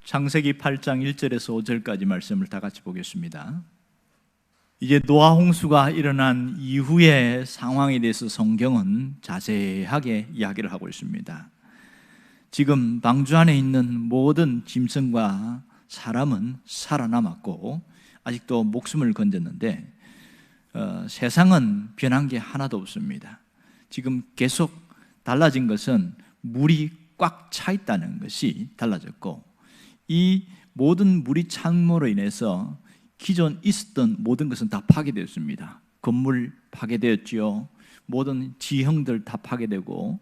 창세기 8장 1절에서 5절까지 말씀을 다 같이 보겠습니다. 이제 노아 홍수가 일어난 이후의 상황에 대해서 성경은 자세하게 이야기를 하고 있습니다. 지금 방주 안에 있는 모든 짐승과 사람은 살아남았고 아직도 목숨을 건졌는데 세상은 변한 게 하나도 없습니다. 지금 계속 달라진 것은 물이 꽉 차 있다는 것이 달라졌고, 이 모든 물이 찬물로 인해서 기존 있었던 모든 것은 다 파괴되었습니다. 건물 파괴되었지요. 모든 지형들 다 파괴되고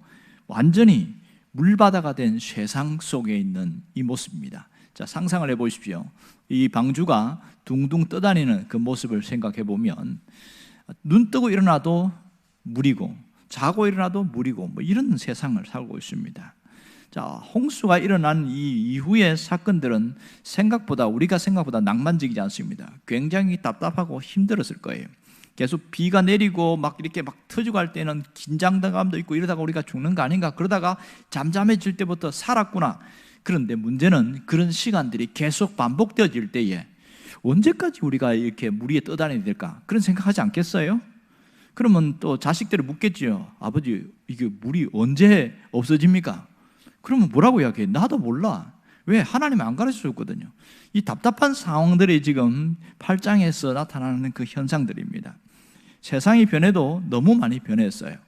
완전히 물바다가 된 세상 속에 있는 이 모습입니다. 자, 상상을 해보십시오. 이 방주가 둥둥 떠다니는 그 모습을 생각해 보면 눈 뜨고 일어나도 물이고 자고 일어나도 물이고 뭐 이런 세상을 살고 있습니다. 자, 홍수가 일어난 이 이후의 사건들은 우리가 생각보다 낭만적이지 않습니다. 굉장히 답답하고 힘들었을 거예요. 계속 비가 내리고 막 이렇게 막 터지고 할 때는 긴장감도 있고 이러다가 우리가 죽는 거 아닌가, 그러다가 잠잠해질 때부터 살았구나. 그런데 문제는 그런 시간들이 계속 반복되어질 때에 언제까지 우리가 이렇게 물 위에 떠다녀야 될까, 그런 생각하지 않겠어요? 그러면 또 자식들을 묻겠지요. 아버지, 이게 물이 언제 없어집니까? 그러면 뭐라고 이야기해? 나도 몰라. 왜? 하나님이 안 가르쳐 줬거든요. 이 답답한 상황들이 지금 8장에서 나타나는 그 현상들입니다. 세상이 변해도 너무 많이 변했어요.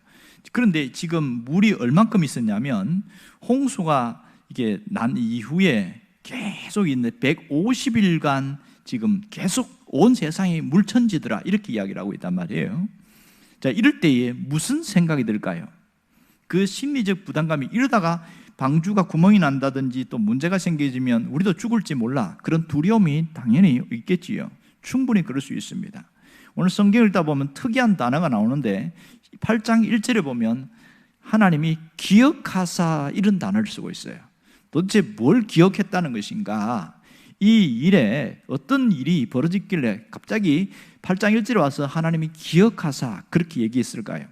그런데 지금 물이 얼만큼 있었냐면, 홍수가 이게 난 이후에 계속 있는 150일간 지금 계속 온 세상이 물천지더라, 이렇게 이야기를 하고 있단 말이에요. 자, 이럴 때에 무슨 생각이 들까요? 그 심리적 부담감이, 이러다가 방주가 구멍이 난다든지 또 문제가 생기면 우리도 죽을지 몰라, 그런 두려움이 당연히 있겠지요. 충분히 그럴 수 있습니다. 오늘 성경을 읽다 보면 특이한 단어가 나오는데 8장 1절에 보면 하나님이 기억하사, 이런 단어를 쓰고 있어요. 도대체 뭘 기억했다는 것인가? 이 일에 어떤 일이 벌어졌길래 갑자기 8장 1절에 와서 하나님이 기억하사 그렇게 얘기했을까요?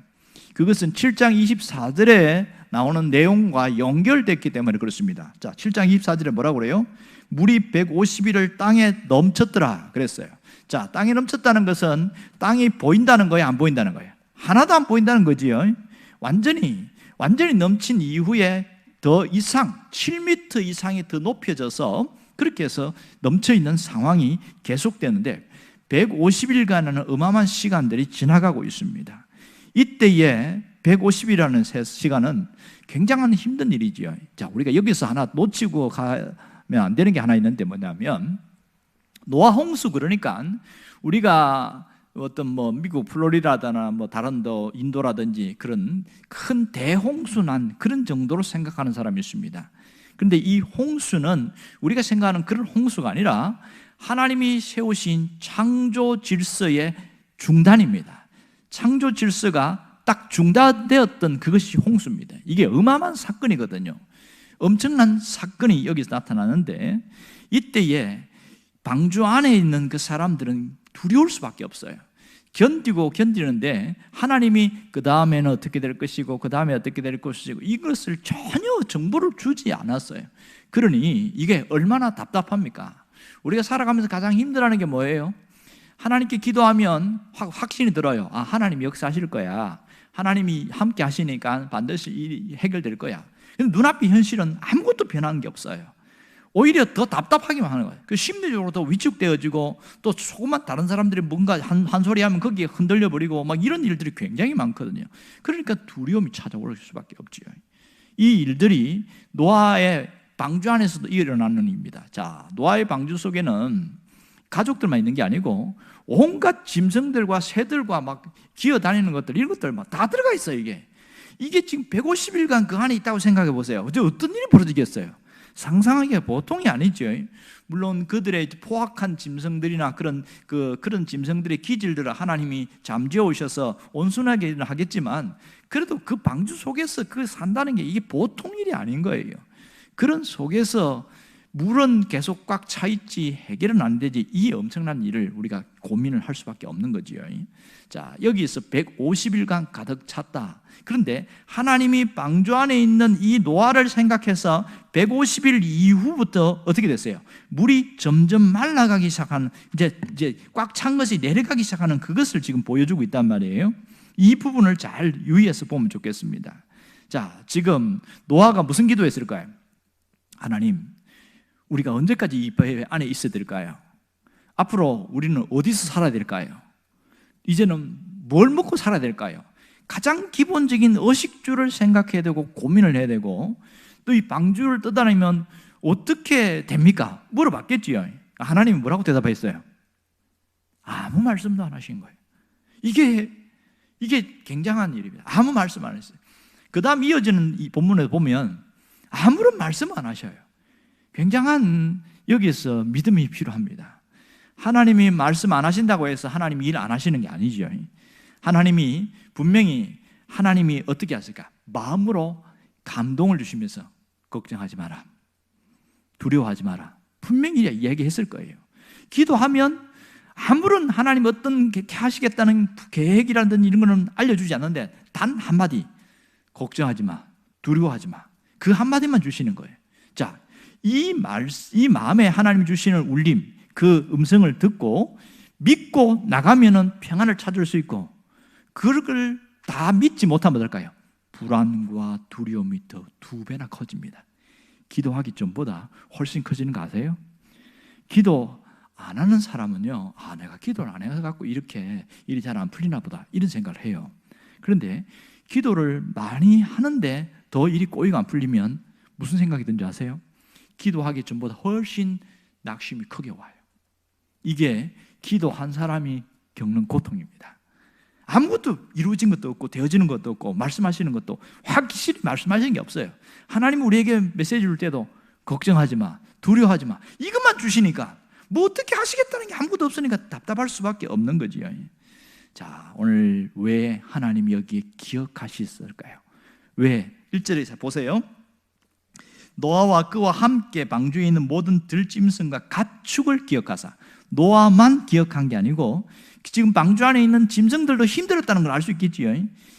그것은 7장 24절에 나오는 내용과 연결됐기 때문에 그렇습니다. 자, 7장 24절에 뭐라고 그래요? 물이 150일을 땅에 넘쳤더라 그랬어요. 자, 땅에 넘쳤다는 것은 땅이 보인다는 거예요, 안 보인다는 거예요? 하나도 안 보인다는 거지요. 완전히 넘친 이후에 더 이상 7m 이상이 더 높여져서 그렇게 해서 넘쳐있는 상황이 계속되는데 150일간은 어마어마한 시간들이 지나가고 있습니다. 이때에 150이라는 시간은 굉장한 힘든 일이지요. 자, 우리가 여기서 하나 놓치고 가면 안 되는 게 하나 있는데 뭐냐면, 노아 홍수, 그러니까 우리가 어떤 뭐 미국 플로리다나 뭐 다른 더 인도라든지 그런 큰 대홍수 난 그런 정도로 생각하는 사람이 있습니다. 그런데 이 홍수는 우리가 생각하는 그런 홍수가 아니라 하나님이 세우신 창조 질서의 중단입니다. 창조 질서가 딱 중단되었던 그것이 홍수입니다. 이게 어마어마한 사건이거든요. 엄청난 사건이 여기서 나타나는데, 이때에 방주 안에 있는 그 사람들은 두려울 수밖에 없어요. 견디는데 하나님이 그 다음에는 어떻게 될 것이고 그 다음에 어떻게 될 것이고 이것을 전혀 정보를 주지 않았어요. 그러니 이게 얼마나 답답합니까? 우리가 살아가면서 가장 힘들어하는 게 뭐예요? 하나님께 기도하면 확신이 들어요. 아, 하나님이 역사하실 거야. 하나님이 함께 하시니까 반드시 일이 해결될 거야. 근데 눈앞의 현실은 아무것도 변하는 게 없어요. 오히려 더 답답하기만 하는 거예요. 그 심리적으로 더 위축되어지고, 또 조금만 다른 사람들이 뭔가 한 소리 하면 거기에 흔들려 버리고 막 이런 일들이 굉장히 많거든요. 그러니까 두려움이 찾아올 수밖에 없지요. 이 일들이 노아의 방주 안에서도 일어나는 일입니다. 자, 노아의 방주 속에는 가족들만 있는 게 아니고 온갖 짐승들과 새들과 막 기어다니는 것들, 이런 것들 막 다 들어가 있어요. 이게 지금 150일간 그 안에 있다고 생각해 보세요. 어떤 일이 벌어지겠어요? 상상하기가 보통이 아니죠. 물론 그들의 포악한 짐승들이나 그런 짐승들의 기질들을 하나님이 잠재워 오셔서 온순하게 하겠지만, 그래도 그 방주 속에서 산다는 게 이게 보통 일이 아닌 거예요. 그런 속에서 물은 계속 꽉 차 있지 해결은 안 되지, 이 엄청난 일을 우리가 고민을 할 수밖에 없는 거지요. 자, 여기서 150일간 가득 찼다. 그런데 하나님이 방주 안에 있는 이 노아를 생각해서 150일 이후부터 어떻게 됐어요? 물이 점점 말라가기 시작하는, 이제 꽉 찬 것이 내려가기 시작하는 그것을 지금 보여주고 있단 말이에요. 이 부분을 잘 유의해서 보면 좋겠습니다. 자, 지금 노아가 무슨 기도했을까요? 하나님, 우리가 언제까지 이 배 안에 있어야 될까요? 앞으로 우리는 어디서 살아야 될까요? 이제는 뭘 먹고 살아야 될까요? 가장 기본적인 의식주를 생각해야 되고 고민을 해야 되고, 또 이 방주를 떠다니면 어떻게 됩니까? 물어봤겠지요. 하나님이 뭐라고 대답했어요? 아무 말씀도 안 하신 거예요. 이게 굉장한 일입니다. 아무 말씀 안 했어요. 그 다음 이어지는 이 본문에 보면 아무런 말씀 안 하셔요. 굉장한 여기서 믿음이 필요합니다. 하나님이 말씀 안 하신다고 해서 하나님이 일 안 하시는 게 아니죠. 하나님이 분명히 하나님이 어떻게 하실까? 마음으로 감동을 주시면서 걱정하지 마라, 두려워하지 마라, 분명히 이야기했을 거예요. 기도하면 아무런 하나님 어떤 하시겠다는 계획이라든지 이런 거는 알려주지 않는데 단 한마디, 걱정하지 마, 두려워하지 마, 그 한마디만 주시는 거예요. 자, 이 마음에 하나님 주시는 울림, 그 음성을 듣고 믿고 나가면은 평안을 찾을 수 있고, 그걸 다 믿지 못하면 어떨까요? 불안과 두려움이 더 2배나 커집니다. 기도하기 전보다 훨씬 커지는 거 아세요? 기도 안 하는 사람은요, 내가 기도를 안 해갖고 이렇게 일이 잘 안 풀리나 보다, 이런 생각을 해요. 그런데 기도를 많이 하는데 더 일이 꼬이고 안 풀리면 무슨 생각이 든지 아세요? 기도하기 전보다 훨씬 낙심이 크게 와요. 이게 기도한 사람이 겪는 고통입니다. 아무것도 이루어진 것도 없고 되어지는 것도 없고 말씀하시는 것도 확실히 말씀하시는 게 없어요. 하나님이 우리에게 메시지 줄 때도 걱정하지 마, 두려워하지 마, 이것만 주시니까 뭐 어떻게 하시겠다는 게 아무것도 없으니까 답답할 수밖에 없는 거지요. 자, 오늘 왜 하나님이 여기에 기억하셨을까요? 왜? 1절에 보세요. 노아와 그와 함께 방주에 있는 모든 들짐승과 가축을 기억하사. 노아만 기억한 게 아니고 지금 방주 안에 있는 짐승들도 힘들었다는 걸 알 수 있겠지요.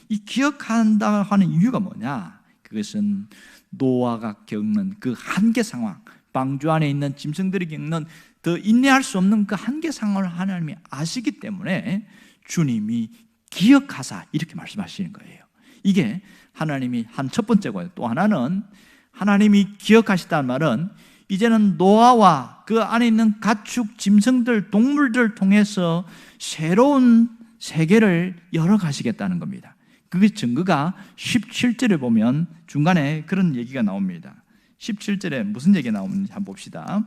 이 기억한다 하는 이유가 뭐냐? 그것은 노아가 겪는 그 한계 상황, 방주 안에 있는 짐승들이 겪는 더 인내할 수 없는 그 한계 상황을 하나님이 아시기 때문에 주님이 기억하사 이렇게 말씀하시는 거예요. 이게 하나님이 한 첫 번째고요. 또 하나는 하나님이 기억하시다는 말은 이제는 노아와 그 안에 있는 가축, 짐승들, 동물들 통해서 새로운 세계를 열어가시겠다는 겁니다. 그 증거가 17절에 보면 중간에 그런 얘기가 나옵니다. 17절에 무슨 얘기가 나오는지 한번 봅시다.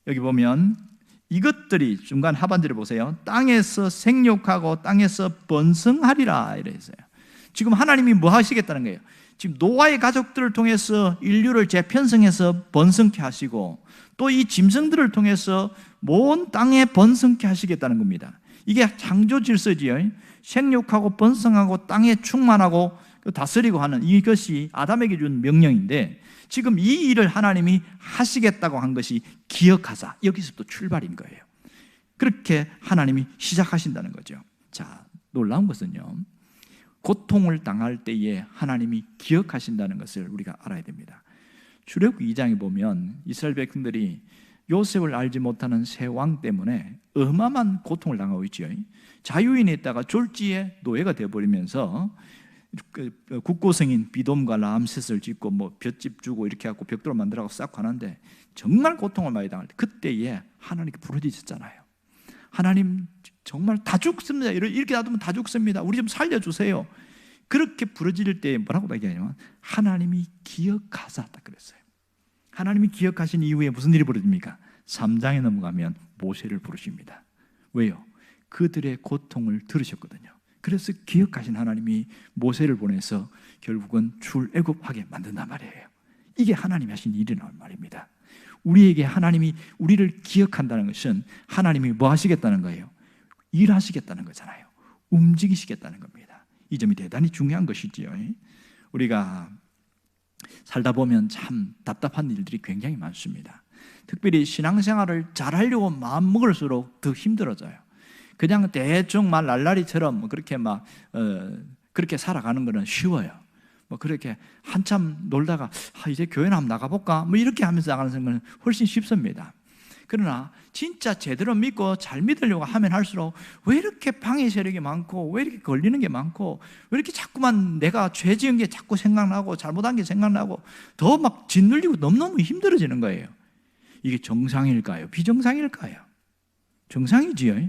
여기 보면 이것들이 중간 하반절에 보세요. 땅에서 생육하고 땅에서 번성하리라 이래 있어요. 지금 하나님이 뭐 하시겠다는 거예요? 지금 노아의 가족들을 통해서 인류를 재편성해서 번성케 하시고 또 이 짐승들을 통해서 온 땅에 번성케 하시겠다는 겁니다. 이게 창조 질서지요. 생육하고 번성하고 땅에 충만하고 다스리고 하는 이것이 아담에게 준 명령인데 지금 이 일을 하나님이 하시겠다고 한 것이 기억하사, 여기서부터 출발인 거예요. 그렇게 하나님이 시작하신다는 거죠. 자, 놀라운 것은요, 고통을 당할 때에 하나님이 기억하신다는 것을 우리가 알아야 됩니다. 출애굽기 2장에 보면 이스라엘 백성들이 요셉을 알지 못하는 새 왕 때문에 어마어마한 고통을 당하고 있죠. 자유인에 있다가 졸지에 노예가 되어버리면서 국고성인 비돔과 람셋을 짓고 뭐 볏집 주고 이렇게 해갖고 벽돌을 만들어서 쌓고 하는데 정말 고통을 많이 당할 때 그때에 하나님께 부르짖었잖아요. 하나님 정말 다 죽습니다. 이렇게 놔두면 다 죽습니다. 우리 좀 살려주세요. 그렇게 부르짖을 때 뭐라고 얘기하냐면 하나님이 기억하셨다 그랬어요. 하나님이 기억하신 이후에 무슨 일이 벌어집니까? 3장에 넘어가면 모세를 부르십니다. 왜요? 그들의 고통을 들으셨거든요. 그래서 기억하신 하나님이 모세를 보내서 결국은 출애굽하게 만든단 말이에요. 이게 하나님이 하신 일이란 말입니다. 우리에게 하나님이 우리를 기억한다는 것은 하나님이 뭐 하시겠다는 거예요? 일하시겠다는 거잖아요. 움직이시겠다는 겁니다. 이 점이 대단히 중요한 것이지요. 우리가 살다 보면 참 답답한 일들이 굉장히 많습니다. 특별히 신앙생활을 잘하려고 마음먹을수록 더 힘들어져요. 그냥 대충 말 날라리처럼 그렇게 그렇게 살아가는 것은 쉬워요. 뭐 그렇게 한참 놀다가 이제 교회나 한번 나가볼까? 뭐 이렇게 하면서 나가는 생각은 훨씬 쉽습니다. 그러나 진짜 제대로 믿고 잘 믿으려고 하면 할수록 왜 이렇게 방해 세력이 많고, 왜 이렇게 걸리는 게 많고, 왜 이렇게 자꾸만 내가 죄 지은 게 자꾸 생각나고 잘못한 게 생각나고 더 막 짓눌리고 너무너무 힘들어지는 거예요. 이게 정상일까요? 비정상일까요? 정상이지요.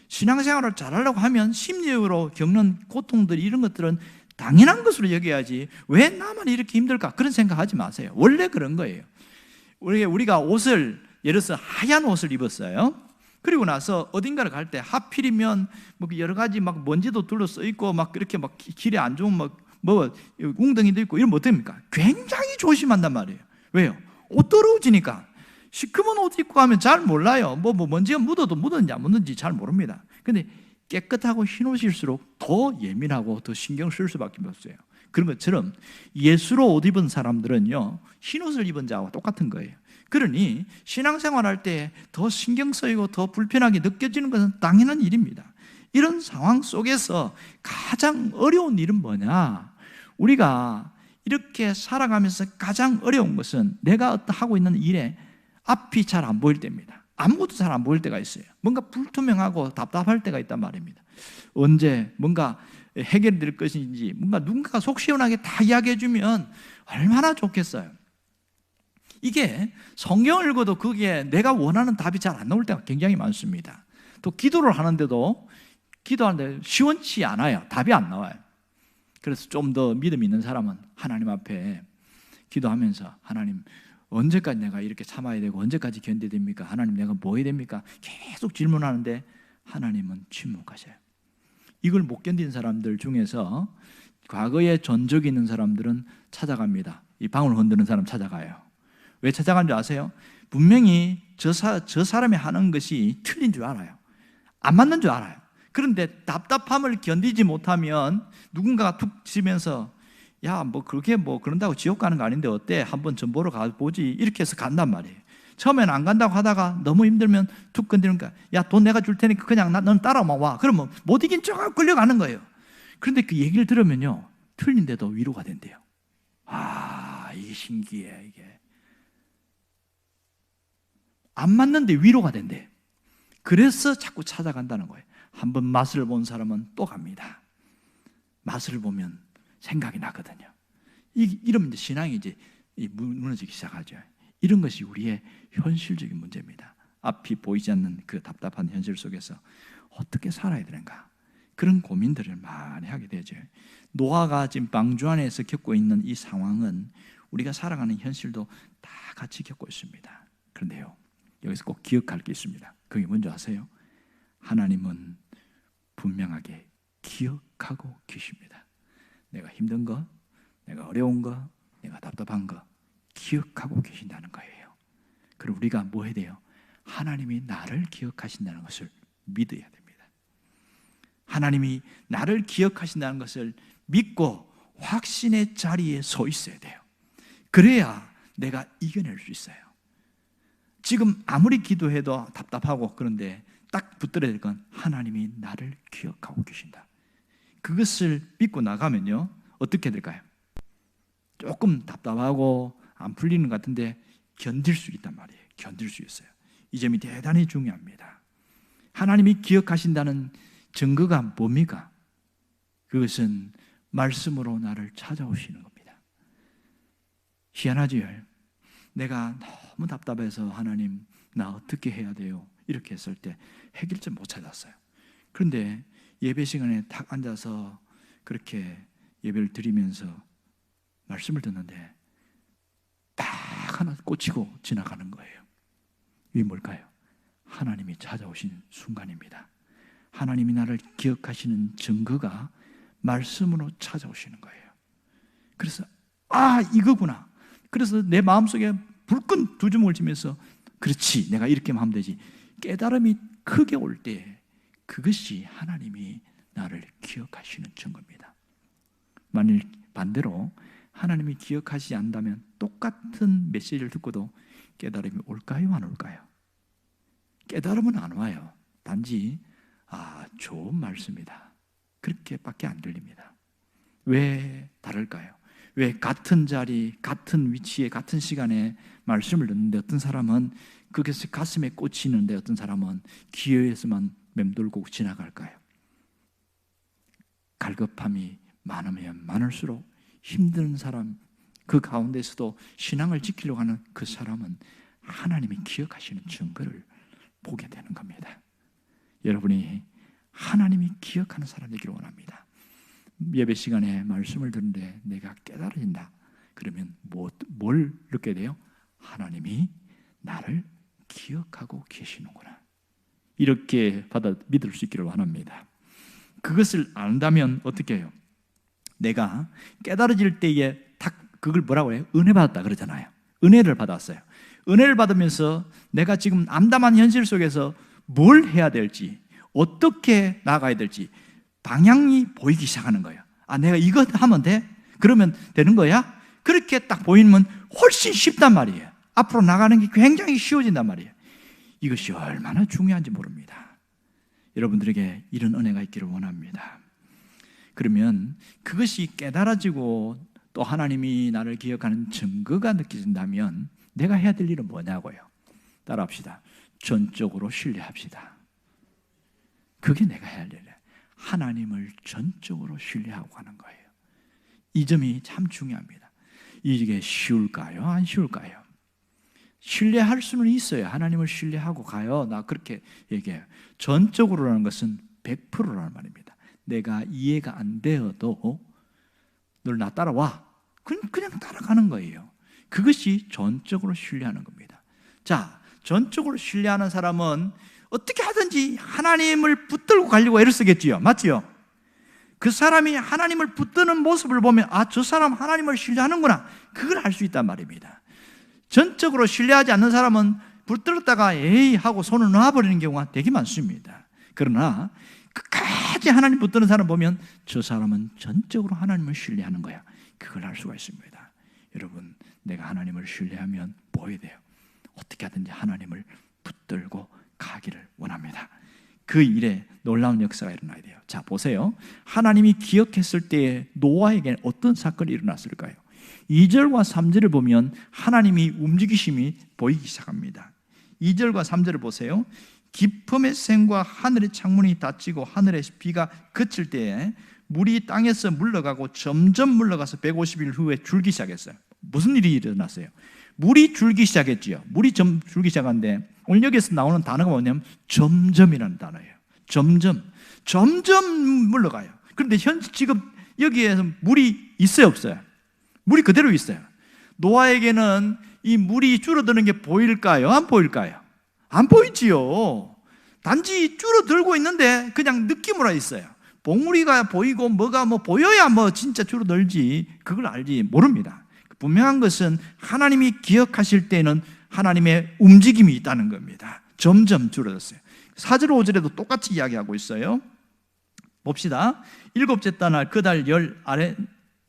신앙생활을 잘하려고 하면 심리적으로 겪는 고통들, 이런 것들은 당연한 것으로 여겨야지 왜 나만 이렇게 힘들까? 그런 생각하지 마세요. 원래 그런 거예요. 우리가 옷을, 예를 들어서 하얀 옷을 입었어요. 그리고 나서 어딘가를 갈 때 하필이면 뭐 여러 가지 막 먼지도 둘러싸 있고 막 그렇게 막 길에 안 좋은 뭐 웅덩이도 있고 이러면 어떡합니까? 굉장히 조심한단 말이에요. 왜요? 옷 더러워지니까. 시커먼 옷 입고 가면 잘 몰라요. 뭐 먼지가 묻어도 묻었는지 안 묻었는지 잘 모릅니다. 근데 깨끗하고 흰 옷일수록 더 예민하고 더 신경 쓸 수밖에 없어요. 그런 것처럼 예수로 옷 입은 사람들은요, 흰 옷을 입은 자와 똑같은 거예요. 그러니 신앙생활 할 때 더 신경 쓰이고 더 불편하게 느껴지는 것은 당연한 일입니다. 이런 상황 속에서 가장 어려운 일은 뭐냐? 우리가 이렇게 살아가면서 가장 어려운 것은 내가 하고 있는 일에 앞이 잘 안 보일 때입니다. 아무것도 잘 안 보일 때가 있어요. 뭔가 불투명하고 답답할 때가 있단 말입니다. 언제 뭔가 해결될 것인지, 뭔가 누군가가 속 시원하게 다 이야기해 주면 얼마나 좋겠어요. 이게 성경을 읽어도 그게 내가 원하는 답이 잘 안 나올 때가 굉장히 많습니다. 또 기도를 하는데도 기도하는데 시원치 않아요. 답이 안 나와요. 그래서 좀 더 믿음 있는 사람은 하나님 앞에 기도하면서, 하나님 언제까지 내가 이렇게 참아야 되고 언제까지 견뎌야 됩니까? 하나님 내가 뭐 해야 됩니까? 계속 질문하는데 하나님은 침묵하셔요. 이걸 못 견딘 사람들 중에서 과거에 전적이 있는 사람들은 찾아갑니다. 이 방울 흔드는 사람 찾아가요. 왜 찾아간 줄 아세요? 분명히 저 사람이 하는 것이 틀린 줄 알아요. 안 맞는 줄 알아요. 그런데 답답함을 견디지 못하면 누군가가 툭 치면서, 야, 뭐 그렇게 뭐 그런다고 지옥 가는 거 아닌데 어때? 한번 좀 보러 가보지. 이렇게 해서 간단 말이에요. 처음에는 안 간다고 하다가 너무 힘들면 툭 건드리는 거야. 야, 돈 내가 줄 테니까 그냥 너는 따라만 와. 그러면 못 이긴 척하고 끌려가는 거예요. 그런데 그 얘기를 들으면요, 틀린데도 위로가 된대요. 아, 이게 신기해. 이게 안 맞는데 위로가 된대. 그래서 자꾸 찾아간다는 거예요. 한번 맛을 본 사람은 또 갑니다. 맛을 보면 생각이 나거든요. 이러면 이제 신앙이 이제 무너지기 시작하죠. 이런 것이 우리의 현실적인 문제입니다. 앞이 보이지 않는 그 답답한 현실 속에서 어떻게 살아야 되는가, 그런 고민들을 많이 하게 되죠. 노아가 지금 방주 안에서 겪고 있는 이 상황은 우리가 살아가는 현실도 다 같이 겪고 있습니다. 그런데요, 여기서 꼭 기억할 게 있습니다. 그게 뭔지 아세요? 하나님은 분명하게 기억하고 계십니다. 내가 힘든 거, 내가 어려운 거, 내가 답답한 거 기억하고 계신다는 거예요. 그리고 우리가 뭐 해야 돼요? 하나님이 나를 기억하신다는 것을 믿어야 됩니다. 하나님이 나를 기억하신다는 것을 믿고 확신의 자리에 서 있어야 돼요. 그래야 내가 이겨낼 수 있어요. 지금 아무리 기도해도 답답하고 그런데 딱 붙들어야 될 건 하나님이 나를 기억하고 계신다. 그것을 믿고 나가면요, 어떻게 될까요? 조금 답답하고 안 풀리는 것 같은데 견딜 수 있단 말이에요. 견딜 수 있어요. 이 점이 대단히 중요합니다. 하나님이 기억하신다는 증거가 뭡니까? 그것은 말씀으로 나를 찾아오시는 겁니다. 희한하지요? 내가 너무 답답해서 하나님 나 어떻게 해야 돼요? 이렇게 했을 때 해결점 못 찾았어요. 그런데 예배 시간에 탁 앉아서 그렇게 예배를 드리면서 말씀을 듣는데 딱 하나 꽂히고 지나가는 거예요. 이게 뭘까요? 하나님이 찾아오신 순간입니다. 하나님이 나를 기억하시는 증거가 말씀으로 찾아오시는 거예요. 그래서 이거구나. 그래서 내 마음속에 불끈 두 주먹을 쥐면서 그렇지, 내가 이렇게만 하면 되지. 깨달음이 크게 올 때 그것이 하나님이 나를 기억하시는 증거입니다. 만일 반대로 하나님이 기억하시지 않는다면 똑같은 메시지를 듣고도 깨달음이 올까요? 안 올까요? 깨달음은 안 와요. 단지 좋은 말씀이다, 그렇게밖에 안 들립니다. 왜 다를까요? 왜 같은 자리, 같은 위치에, 같은 시간에 말씀을 듣는데 어떤 사람은 그것이 가슴에 꽂히는데 어떤 사람은 귀에서만 맴돌고 지나갈까요? 갈급함이 많으면 많을수록 힘든 사람, 그 가운데서도 신앙을 지키려고 하는 그 사람은 하나님이 기억하시는 증거를 보게 되는 겁니다. 여러분이 하나님이 기억하는 사람 되기를 원합니다. 예배 시간에 말씀을 듣는데 내가 깨달아진다. 그러면 뭘 느끼게 돼요? 하나님이 나를 기억하고 계시는구나. 이렇게 믿을 수 있기를 원합니다. 그것을 안다면 어떻게 해요? 내가 깨달아질 때에 그걸 뭐라고 해요? 은혜 받았다 그러잖아요. 은혜를 받았어요. 은혜를 받으면서 내가 지금 암담한 현실 속에서 뭘 해야 될지, 어떻게 나아가야 될지 방향이 보이기 시작하는 거예요. 아, 내가 이거 하면 돼? 그러면 되는 거야? 그렇게 딱 보이면 훨씬 쉽단 말이에요. 앞으로 나가는 게 굉장히 쉬워진단 말이에요. 이것이 얼마나 중요한지 모릅니다. 여러분들에게 이런 은혜가 있기를 원합니다. 그러면 그것이 깨달아지고 또 하나님이 나를 기억하는 증거가 느껴진다면 내가 해야 될 일은 뭐냐고요? 따라합시다. 전적으로 신뢰합시다. 그게 내가 해야 할 일이에요. 하나님을 전적으로 신뢰하고 가는 거예요. 이 점이 참 중요합니다. 이게 쉬울까요? 안 쉬울까요? 신뢰할 수는 있어요. 하나님을 신뢰하고 가요. 나 그렇게 얘기해요. 전적으로라는 것은 100%라는 말입니다. 내가 이해가 안 되어도 널 나 따라와. 그냥 따라가는 거예요. 그것이 전적으로 신뢰하는 겁니다. 자, 전적으로 신뢰하는 사람은 어떻게 하든지 하나님을 붙들고 가려고 애를 쓰겠지요. 맞지요? 그 사람이 하나님을 붙드는 모습을 보면 아, 저 사람 하나님을 신뢰하는구나. 그걸 알 수 있단 말입니다. 전적으로 신뢰하지 않는 사람은 붙들었다가 에이 하고 손을 놔버리는 경우가 되게 많습니다. 그러나 끝까지 하나님 붙드는 사람 보면 저 사람은 전적으로 하나님을 신뢰하는 거야. 그걸 알 수가 있습니다. 여러분, 내가 하나님을 신뢰하면 뭐 해야 돼요? 어떻게 하든지 하나님을 붙들고 가기를 원합니다. 그 일에 놀라운 역사가 일어나야 돼요. 자, 보세요. 하나님이 기억했을 때에 노아에게 어떤 사건이 일어났을까요? 2절과 3절을 보면 하나님이 움직이심이 보이기 시작합니다. 2절과 3절을 보세요. 깊음의 샘과 하늘의 창문이 닫히고 하늘의 비가 그칠 때에 물이 땅에서 물러가고 점점 물러가서 150일 후에 줄기 시작했어요. 무슨 일이 일어났어요? 물이 줄기 시작했지요. 물이 줄기 시작한데 오늘 여기에서 나오는 단어가 뭐냐면 점점이라는 단어예요. 점점 물러가요. 그런데 지금 여기에서 물이 있어요, 없어요? 물이 그대로 있어요. 노아에게는 이 물이 줄어드는 게 보일까요? 안 보일까요? 안 보이지요. 단지 줄어들고 있는데 그냥 느낌으로 있어요. 봉우리가 보이고 뭐가 보여야 진짜 줄어들지 그걸 알지 모릅니다. 분명한 것은 하나님이 기억하실 때는 하나님의 움직임이 있다는 겁니다. 점점 줄어들었어요. 4절 5절에도 똑같이 이야기하고 있어요. 봅시다. 일곱째 달 그 달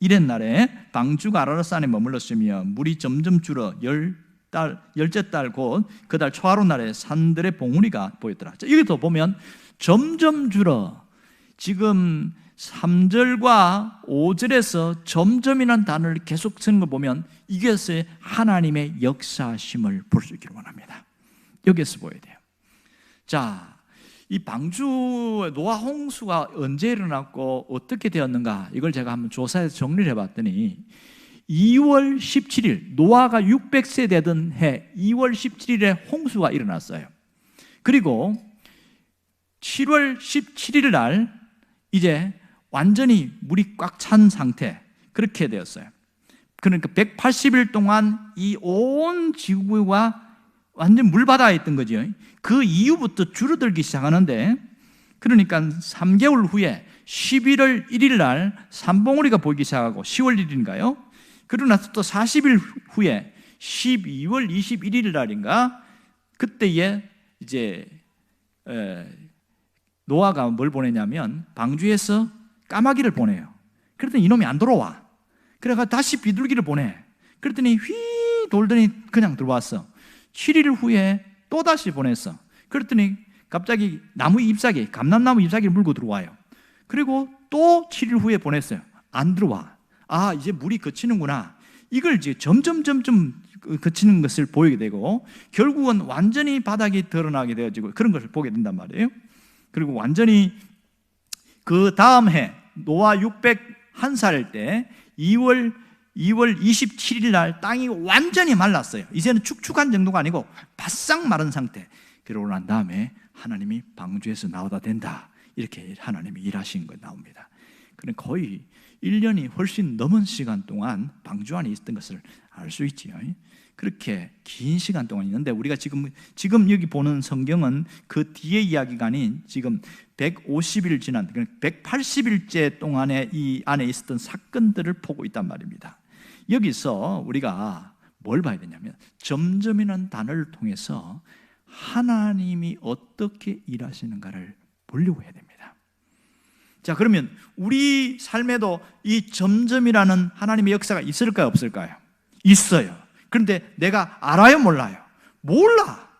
일의 날에 방주가 아라라산에 머물렀으며 물이 점점 줄어 열째 달 곧 그 달 초하루 날에 산들의 봉우리가 보였더라. 자, 여기도 보면 점점 줄어. 지금 3절과 5절에서 점점이라는 단어를 계속 쓰는 걸 보면 이것이 하나님의 역사심을 볼 수 있기를 원합니다. 여기에서 보여야 돼요. 자, 이 방주 노아 홍수가 언제 일어났고 어떻게 되었는가 이걸 제가 한번 조사해서 정리를 해봤더니 2월 17일 노아가 600세 되던 해 2월 17일에 홍수가 일어났어요. 그리고 7월 17일 날 이제 완전히 물이 꽉 찬 상태 그렇게 되었어요. 그러니까 180일 동안 이 온 지구가 완전 물바다에 있던 거죠. 그 이후부터 줄어들기 시작하는데 그러니까 3개월 후에 11월 1일 날 산봉우리가 보이기 시작하고 10월 1일인가요? 그러고 나서 또 40일 후에 12월 21일 날인가 그때에 이제 노아가 뭘 보내냐면 방주에서 까마귀를 보내요. 그랬더니 이놈이 안 들어와. 그래가 다시 비둘기를 보내. 그랬더니 휘 돌더니 그냥 들어왔어. 7일 후에 또 다시 보냈어. 그랬더니 갑자기 나무 잎사귀, 감람나무 잎사귀를 물고 들어와요. 그리고 또 7일 후에 보냈어요. 안 들어와. 아, 이제 물이 그치는구나. 이걸 이제 점점 그치는 것을 보이게 되고, 결국은 완전히 바닥이 드러나게 되어지고 그런 것을 보게 된단 말이에요. 그리고 완전히 그 다음 해 노아 601살 때 2월 27일 날 땅이 완전히 말랐어요. 이제는 축축한 정도가 아니고 바싹 마른 상태. 그러고 난 다음에 하나님이 방주에서 나오다 된다, 이렇게 하나님이 일하신 거 나옵니다. 그럼 거의 1년이 훨씬 넘은 시간 동안 방주 안에 있었던 것을 알 수 있지요. 그렇게 긴 시간 동안 있는데, 우리가 지금 여기 보는 성경은 그 뒤의 이야기가 아닌 지금 150일 지난 180일째 동안에 이 안에 있었던 사건들을 보고 있단 말입니다. 여기서 우리가 뭘 봐야 되냐면, 점점이라는 단어를 통해서 하나님이 어떻게 일하시는가를 보려고 해야 됩니다. 자, 그러면 우리 삶에도 이 점점이라는 하나님의 역사가 있을까요, 없을까요? 있어요. 그런데 내가 알아요, 몰라요? 몰라.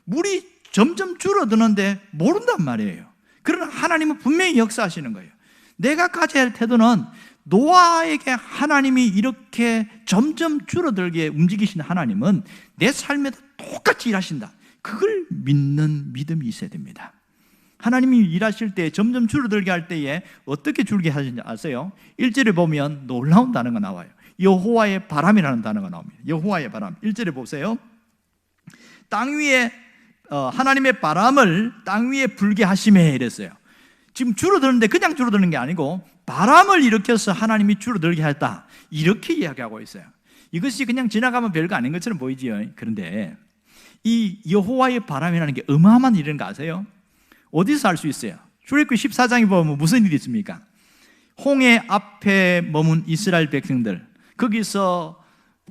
물이 점점 줄어드는데 모른단 말이에요. 그러나 하나님은 분명히 역사하시는 거예요. 내가 가져야 할 태도는, 노아에게 하나님이 이렇게 점점 줄어들게 움직이신 하나님은 내 삶에도 똑같이 일하신다, 그걸 믿는 믿음이 있어야 됩니다. 하나님이 일하실 때 점점 줄어들게 할 때에 어떻게 줄게 하시는지 아세요? 1절에 보면 놀라운 단어가 나와요. 여호와의 바람이라는 단어가 나옵니다. 여호와의 바람. 1절에 보세요. 땅 위에 하나님의 바람을 땅 위에 불게 하심에 이랬어요. 지금 줄어드는데 그냥 줄어드는 게 아니고 바람을 일으켜서 하나님이 줄어들게 했다, 이렇게 이야기하고 있어요. 이것이 그냥 지나가면 별거 아닌 것처럼 보이지요. 그런데 이 여호와의 바람이라는 게 어마어마한 일인 거 아세요? 어디서 알 수 있어요? 출애굽기 14장에 보면 무슨 일이 있습니까? 홍해 앞에 머문 이스라엘 백성들, 거기서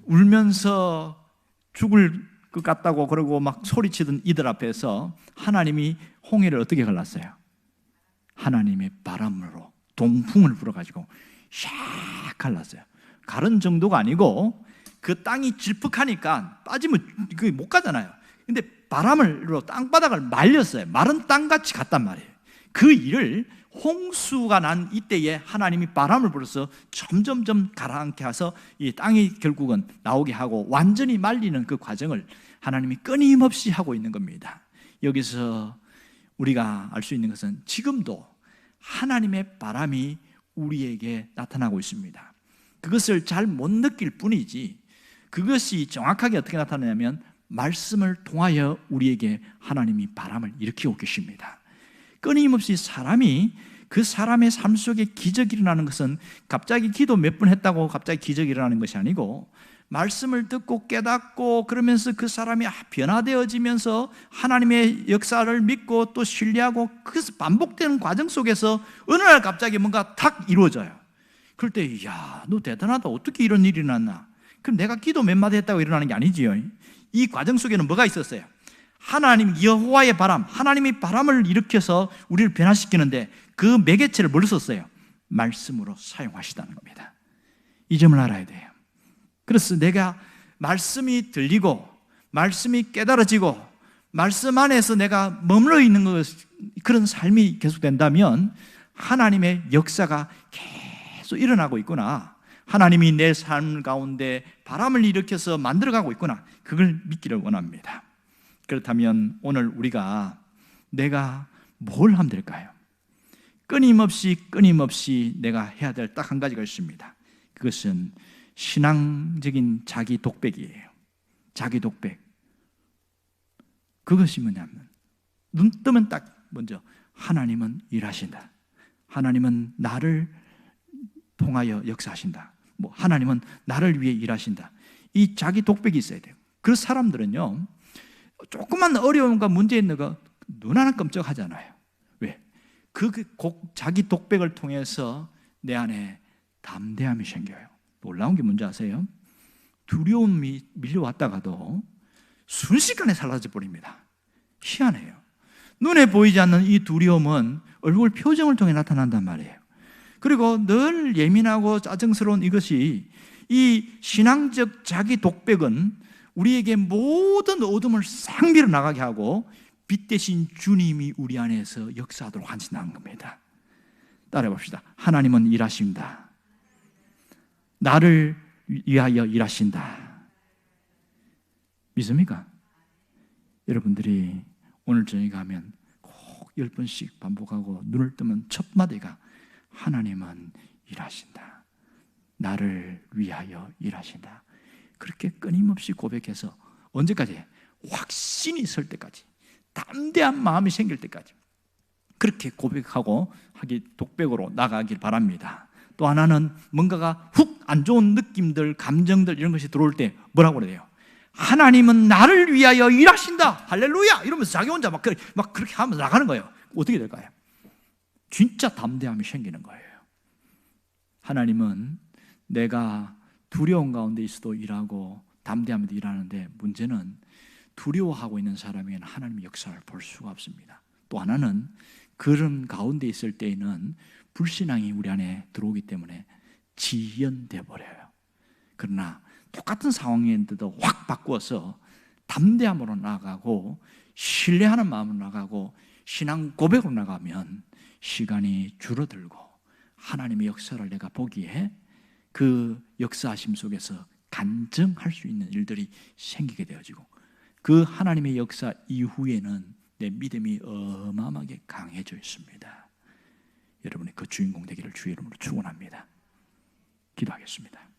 울면서 죽을 것 같다고 그러고 막 소리치던 이들 앞에서 하나님이 홍해를 어떻게 갈랐어요? 하나님의 바람으로 동풍을 불어가지고 샥 갈랐어요. 가른 정도가 아니고 그 땅이 질퍽하니까 빠지면 못 가잖아요. 근데 바람으로 땅바닥을 말렸어요. 마른 땅같이 갔단 말이에요. 그 일을 홍수가 난 이때에 하나님이 바람을 불어서 점점점 가라앉게 해서 이 땅이 결국은 나오게 하고 완전히 말리는 그 과정을 하나님이 끊임없이 하고 있는 겁니다. 여기서 우리가 알 수 있는 것은 지금도 하나님의 바람이 우리에게 나타나고 있습니다. 그것을 잘 못 느낄 뿐이지, 그것이 정확하게 어떻게 나타나냐면 말씀을 통하여 우리에게 하나님이 바람을 일으키고 계십니다. 끊임없이 그 사람의 삶 속에 기적이 일어나는 것은 갑자기 기도 몇 번 했다고 갑자기 기적이 일어나는 것이 아니고, 말씀을 듣고 깨닫고 그러면서 그 사람이 변화되어지면서 하나님의 역사를 믿고 또 신뢰하고 그 반복되는 과정 속에서 어느 날 갑자기 뭔가 탁 이루어져요. 그럴 때 야, 너 대단하다, 어떻게 이런 일이 일어났나? 그럼 내가 기도 몇 마디 했다고 일어나는 게 아니지요. 이 과정 속에는 뭐가 있었어요? 하나님, 여호와의 바람, 하나님이 바람을 일으켜서 우리를 변화시키는데 그 매개체를 뭘 썼어요? 말씀으로 사용하시다는 겁니다. 이 점을 알아야 돼요. 그래서 내가 말씀이 들리고 말씀이 깨달아지고 말씀 안에서 내가 머물러 있는 그런 삶이 계속된다면 하나님의 역사가 계속 일어나고 있구나, 하나님이 내 삶 가운데 바람을 일으켜서 만들어가고 있구나, 그걸 믿기를 원합니다. 그렇다면 오늘 우리가 내가 뭘 하면 될까요? 끊임없이 내가 해야 될 딱 한 가지가 있습니다. 그것은 신앙적인 자기 독백이에요. 자기 독백. 그것이 뭐냐면, 눈 뜨면 딱 먼저 하나님은 일하신다, 하나님은 나를 통하여 역사하신다, 하나님은 나를 위해 일하신다, 이 자기 독백이 있어야 돼요. 그 사람들은요, 조금만 어려움과 문제 있는 거 눈 하나 끔찍하잖아요. 왜? 자기 독백을 통해서 내 안에 담대함이 생겨요. 놀라운 게 뭔지 아세요? 두려움이 밀려왔다가도 순식간에 사라져 버립니다. 희한해요. 눈에 보이지 않는 이 두려움은 얼굴 표정을 통해 나타난단 말이에요. 그리고 늘 예민하고 짜증스러운 이것이, 이 신앙적 자기 독백은 우리에게 모든 어둠을 싹 밀어나가게 하고 빛 대신 주님이 우리 안에서 역사하도록 하신다는 겁니다. 따라해 봅시다. 하나님은 일하십니다. 나를 위하여 일하신다. 믿습니까? 여러분들이 오늘 저녁에 가면 꼭 10번씩 반복하고 눈을 뜨면 첫 마디가 하나님은 일하신다. 나를 위하여 일하신다. 그렇게 끊임없이 고백해서 언제까지? 확신이 설 때까지, 담대한 마음이 생길 때까지 그렇게 고백하고 독백으로 나가길 바랍니다. 또 하나는 뭔가가 훅 안 좋은 느낌들, 감정들 이런 것이 들어올 때 뭐라고 그래요? 하나님은 나를 위하여 일하신다. 할렐루야! 이러면서 자기 혼자 막 그렇게 하면서 나가는 거예요. 어떻게 될까요? 진짜 담대함이 생기는 거예요. 하나님은 내가 두려운 가운데 있어도 일하고 담대함에도 일하는데, 문제는 두려워하고 있는 사람에게는 하나님의 역사를 볼 수가 없습니다. 또 하나는 그런 가운데 있을 때에는 불신앙이 우리 안에 들어오기 때문에 지연돼 버려요. 그러나 똑같은 상황인데도 확 바꾸어서 담대함으로 나가고 신뢰하는 마음으로 나가고 신앙 고백으로 나가면 시간이 줄어들고 하나님의 역사를 내가 보기에 그 역사하심 속에서 간증할 수 있는 일들이 생기게 되어지고, 그 하나님의 역사 이후에는 내 믿음이 어마어마하게 강해져 있습니다. 여러분이 그 주인공 되기를 주의 이름으로 축원합니다. 기도하겠습니다.